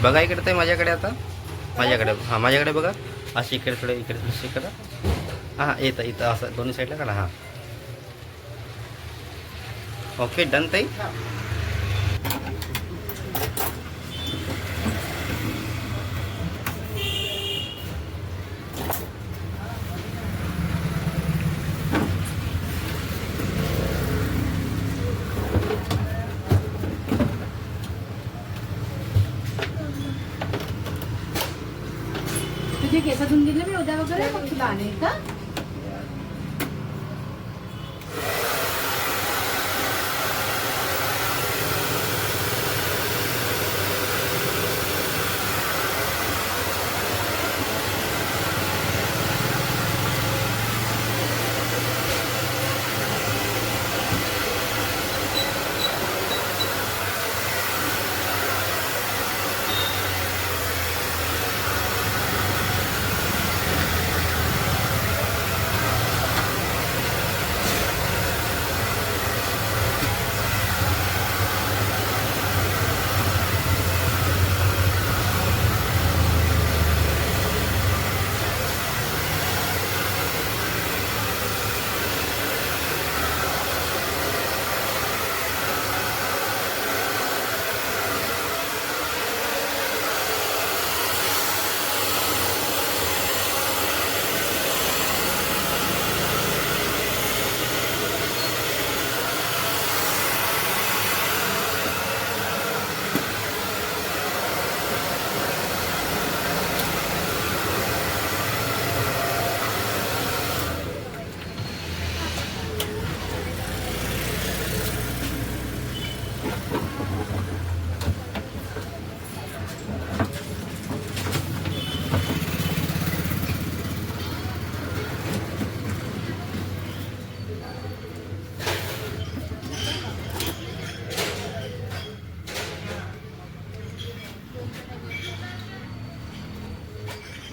बघा इकडे ते माझ्याकडे आता माझ्याकडे हां माझ्याकडे बघा अशी इकडे थोडं इकडे अशी करा हां येतं इथं असं दोन्ही साईडला काढा हां ओके डन ताई तुझे केस धुवून गेले मी उद्या वगैरे मग तुला आणेल का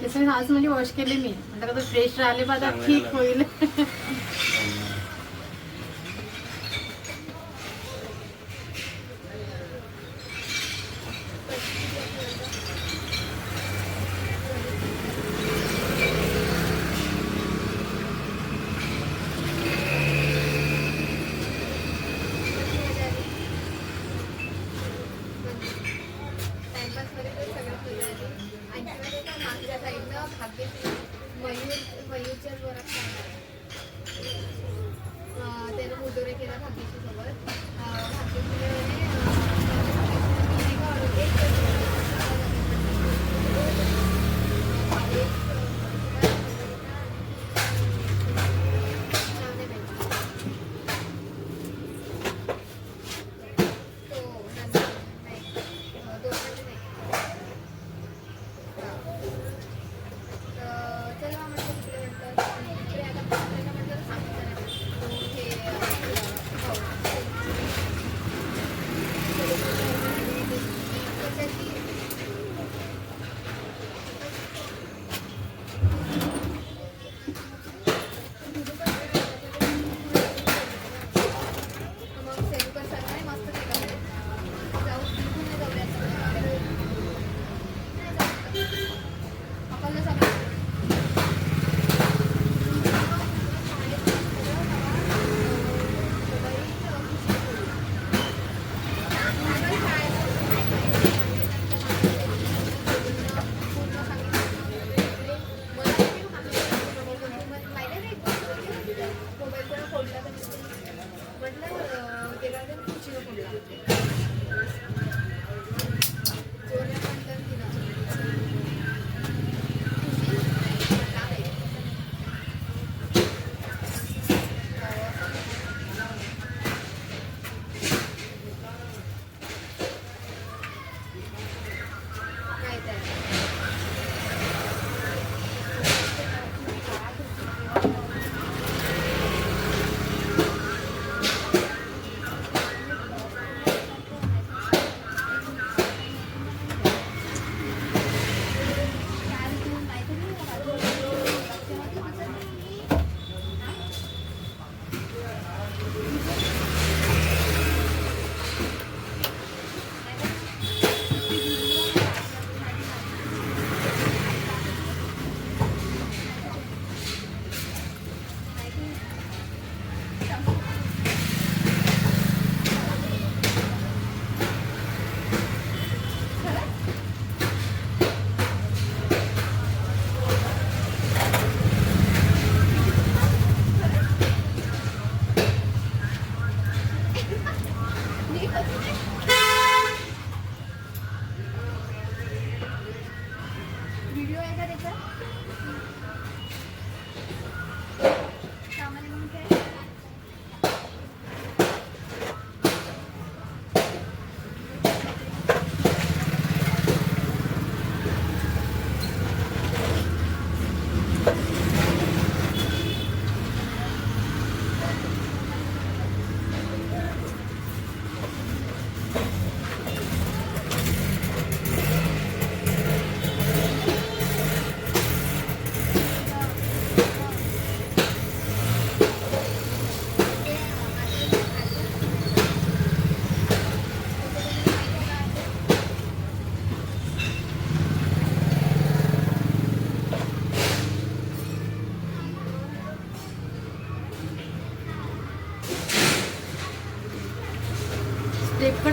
केस आज म्हणजे वॉश केले मी आता कसं फ्रेश राहिले माझा ठीक होईल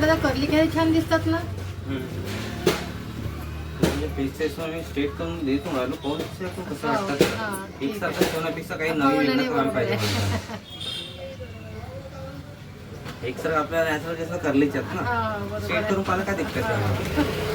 दादा कर्ली केस छान दिसतात ना. म्हणजे पीसेस मी स्ट्रेट करून देतो राहिलो कोण कसं हो, हा, वाटतं ठीक एक आहे. सारखं ठेवण्यापेक्षा काही हो, नवीन नाही, वेगळं करायला बरोबर आहे. पाहिजे. एक सर आपल्या नॅचरल जसं करलीच आहेत ना हा, बरोबर स्ट्रेट आहे. करून पाहिलं काय दिक्कत हा. आहे.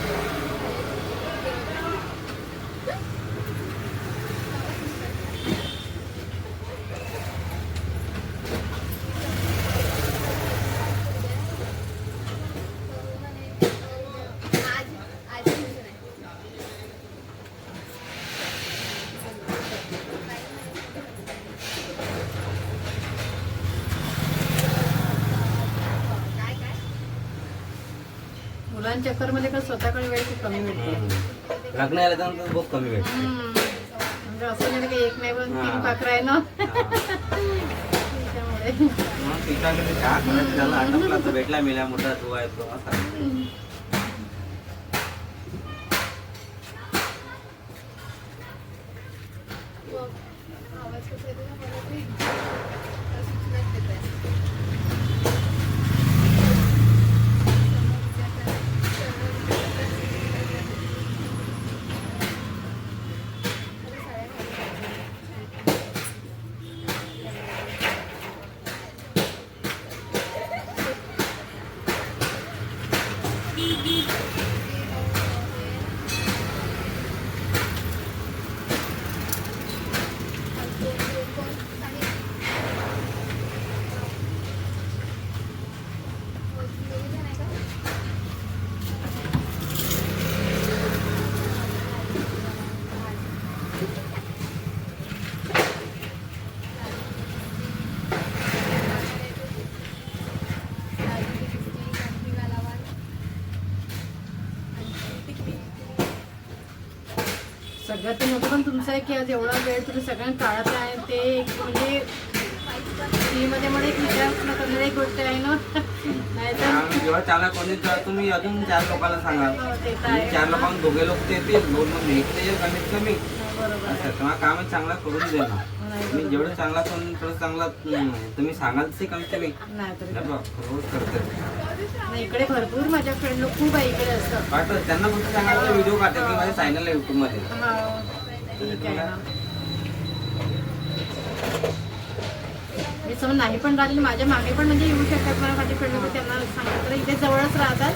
मुलांच्या चक्करमध्ये कसं स्वतःकडे वेळ खूप कमी भेटतो. लग्न आल्यानंतर बहुत कमी भेटते. म्हणजे असं नाही की एक नाही पण 3 पाखरं आहे ना त्याच्यामुळे. मग तिच्याकडे चहा करायचं झालं आटपला तर भेटला मेला मोठा तो आहे तो असा. सगळ्यात ते मोठं पण तुमचं आहे की आज एवढा वेळ तुम्ही सगळ्यांना काढत आहे ते एक म्हणजे फ्रीमध्ये मध्ये एक विचार करणारी एक गोष्ट आहे ना. नाहीतर आम्ही जेव्हा चाला कोणी तर तुम्ही अजून 4 लोकांना सांगा. हो, ते तर तुम्ही आहे. 4 लोकांना दोघे लोक ते येतील 2 मध्ये इकडे ये कमीत कमी बरोबर आहे. असं तुम्हाला काम चांगला करून देणार. नाही, तुम्ही बरोबर जेवढं आहे. चांगला करून तेवढं चांगला तुम्ही सांगाल तसे कमीत कमी नाही तरी नाही बा, रोज करते. नाही, इकडे भरपूर माझ्या फ्रेंड लोक खूप आहे इकडे असतं. वाटतं त्यांना फक्त सांगायचं व्हिडिओ काढतात की माझ्या चॅनलला युट्यूब मध्ये हा, ठीक आहे ना. मी समज नाही पण राहिली माझ्या मागे पण म्हणजे येऊ शकतात मला माझे फ्रेंड लोक त्यांना सांगितलं तर इथे जवळच राहतात.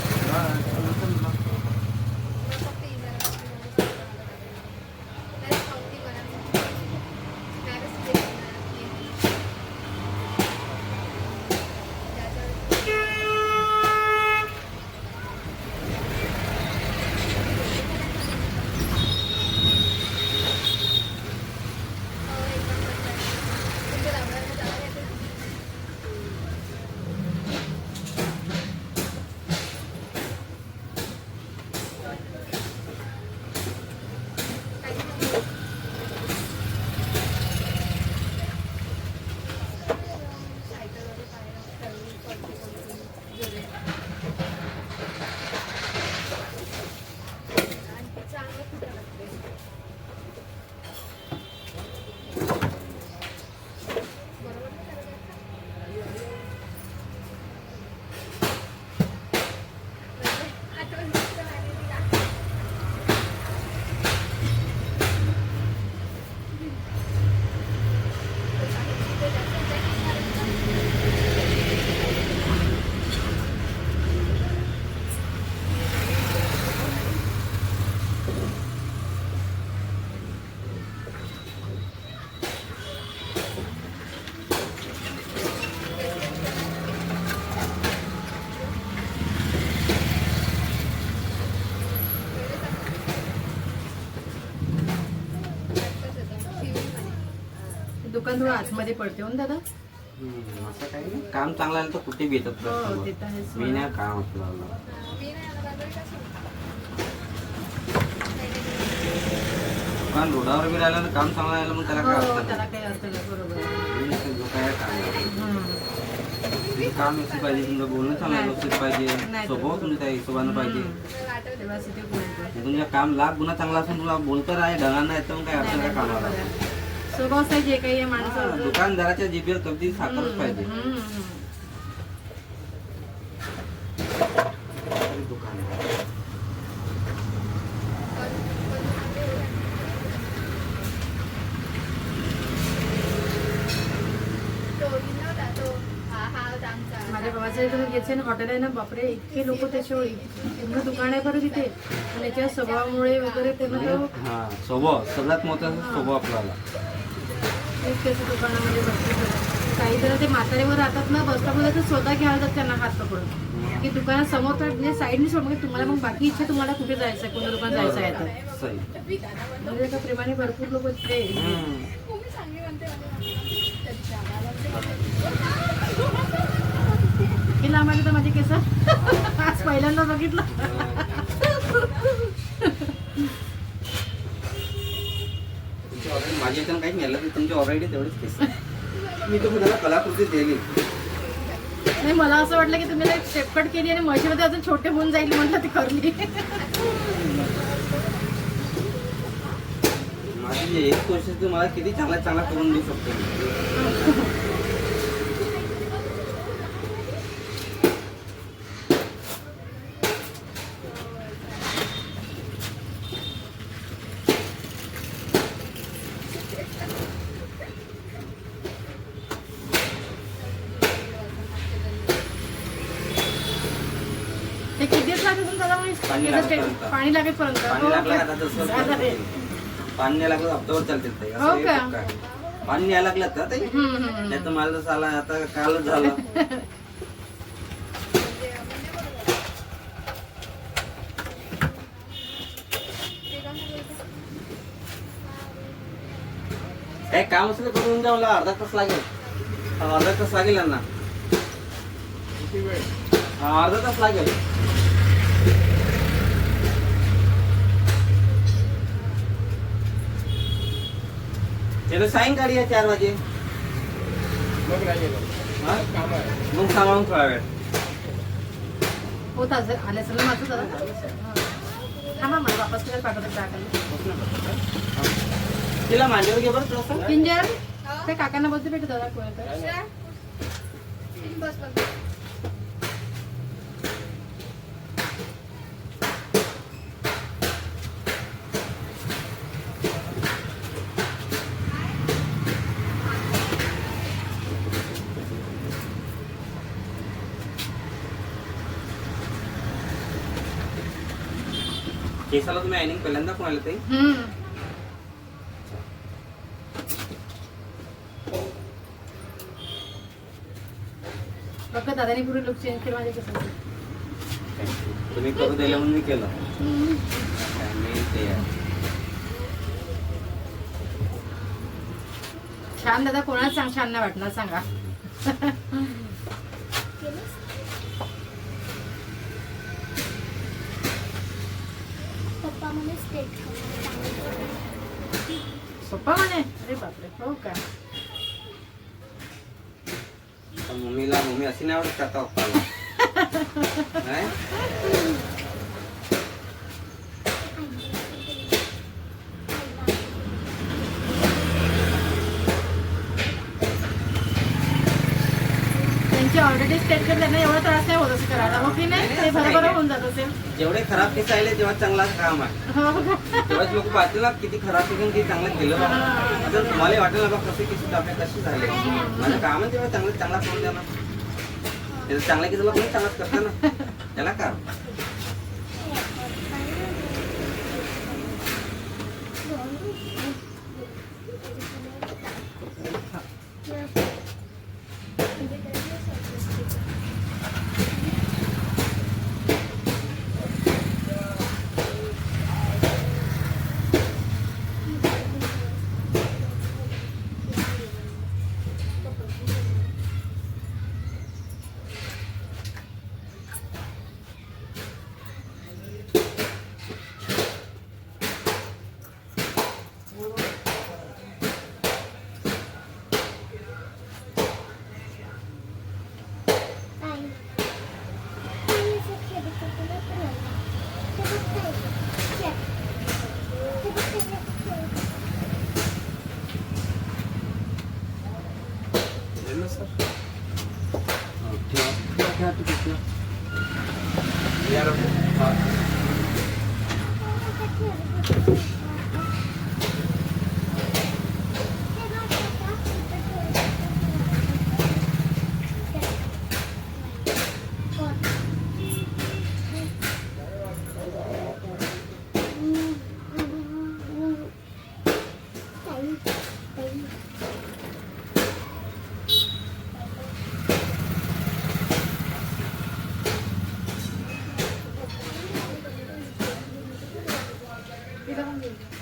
दुकान थोडं आतमध्ये पडते हो ना दादा. असं काही नाही काम चांगलं आलं तर कुठे बी येतात हो, ते customer. तर आहेच. मी नाही काम आपलं दुकान रोडावर बी राहिलं ना काम चांगलं राहिलं मग त्याला काय हो, अर्थ त्याला नाही. काही अर्थ नाही. बरोबर आहे. मी नसेल जो काय काम आहे. तुमचं काम व्यवस्थित पाहिजे तुमचं बोलणं चांगलं व्यवस्थित पाहिजे नाही. स्वभाव तुमच्या त्या हिशोबानं पाहिजे तेव्हा तिथे बोलतो. तुमचं काम लाख गुन्हा चांगला असून तुला बोलतं आहे ढगांना येतं मग काय अर्थ नाही, काय नाही, कामाला बरोबर आहे. स्वभाव आहे जे काही आहे हा, माणसाचं. दुकानदाराच्या जिभेवर कधी साखरच पाहिजे हम्म. आमच्या इथं घ्यायचं ना हॉटेल आहे ना, बापरे इतके लोक त्याच्यावर पूर्ण दुकान आहे बरं तिथे. आणि त्याच्या स्वभावामुळे वगैरे पूर्ण तो हा स्वभाव सगळ्यात महत्वाचा स्वभाव आपल्याला. खूप त्याच्या दुकानामध्ये भरपूर काही जण ते म्हातारीवर राहतात ना, बसता तर स्वतः घ्यायला जातात त्यांना हात पकडून की दुकानात समोर तर म्हणजे साईडने सोड, म्हणजे तुम्हाला मग बाकी इच्छा तुम्हाला कुठे जायचं आहे, कोणत्या दुकान जायचं आहे तर सही. म्हणजे एका प्रेमाने भरपूर लोक ते हे लांबाले तर माझे केस आज पहिल्यांदा बघितलं. माझ्या इथं काहीच नाही आलं, तुमची ऑलरेडी तेवढीच केस. मी तर कुणाला कलाकृती दिली नाही, मला असं वाटलं की तुम्ही शेपकट केली आणि म्हशीमध्ये अजून छोटे होऊन जाईल म्हटलं ती करली. माझी एक कोशिश तू मला किती चांगला चांगला करून देऊ शकतो. ते किती दिवस लागेल दादा मग पाणी लागेपर्यंत. पाणी लागेपर्यंत? पाणी लागलं का तसं झालं रे. पाणी नाही लागलं हप्त्यावर चालते ताई. असं हो हे का? काय? पाणी नाही लागलं का ताई? नाही तर मला तसं आला आता कालच झालं. काय काम असलं करून द्या मला, अर्धा तास लागेल. अर्धा तास लागेल यांना. अर्धा तास लागेल. चलो सायंकाळी या 4 वाजे. हा? मग सांभाळून थोडा वेळ. होत आले सगळं माझं दादा. थांबा मला वापस करायला पाठवते काकांना. तिला मांडीवर घे बरं थोडंसं. किंजर ते काकांना बोलते भेटू दादा कोण तर. केसाला तुम्ही आयनिंग पहिल्यांदा कोणाला ताई? बघ दादानी पूर्ण लुक चेंज केलं माझ्या केसाचं. तुम्ही करू दिलं म्हणून मी केलं. मी ते छान दादा, कोणाला सांग छान नाही वाटणार सांगा. पप्पा म्हणे? अरे बापरे, हो का? मम्मी अशी नाही आवडत का पप्पाला? नाही? त्यांची ऑलरेडी स्टेट कर, त्यांना एवढा त्रास नाही होत असं करायला, हो की नाही? ते बरोबर होऊन जात असेल. जेवढे खराब केस आले तेव्हा चांगला काम आहे. हो का? तेव्हाच लोक पाहतील ना किती खराब केलं किती चांगलं केलं बाबा. आता तुम्हाला वाटेल ना बा कसे केस आपल्या कशी झाले. माझं काम आहे तेव्हा चांगला करून द्या ना. त्याचं चांगल्या केसाला कोणी चांगलाच करता ना, त्याला का? तिला पण घेऊन जा.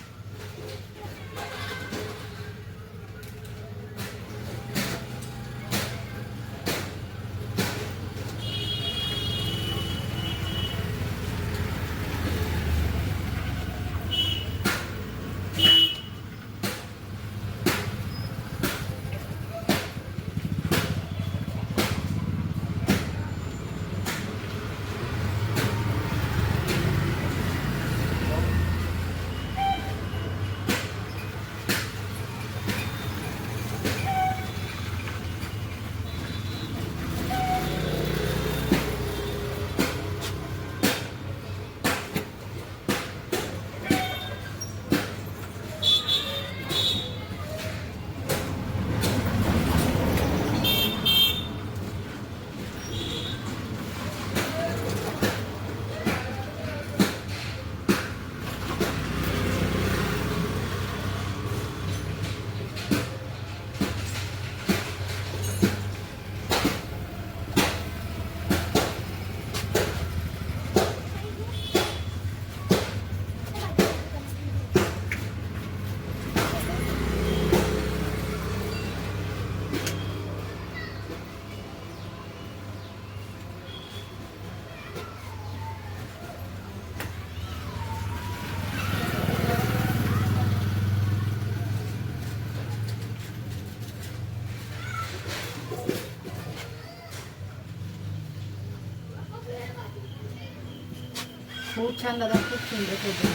खूप छान दादा, खूप सुंदर फोटो.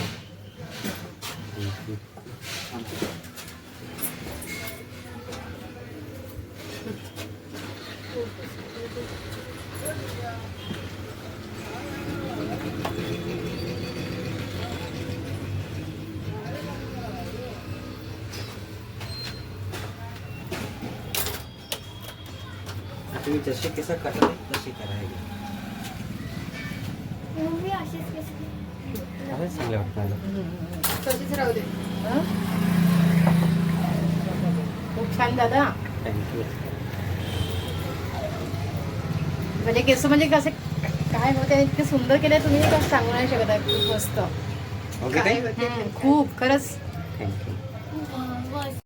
तुम्ही जसे केस काटले तसे करायचे. अरे चांगले वाटतं. तशीच राहू दे. खूप छान दादा. थँक्यू. म्हणजे केस म्हणजे कसे काय होते इतके सुंदर केले तुम्ही, कसं सांगू नाही शकत आहे. खूप मस्त. ओके. खूप खरंच. थँक्यू.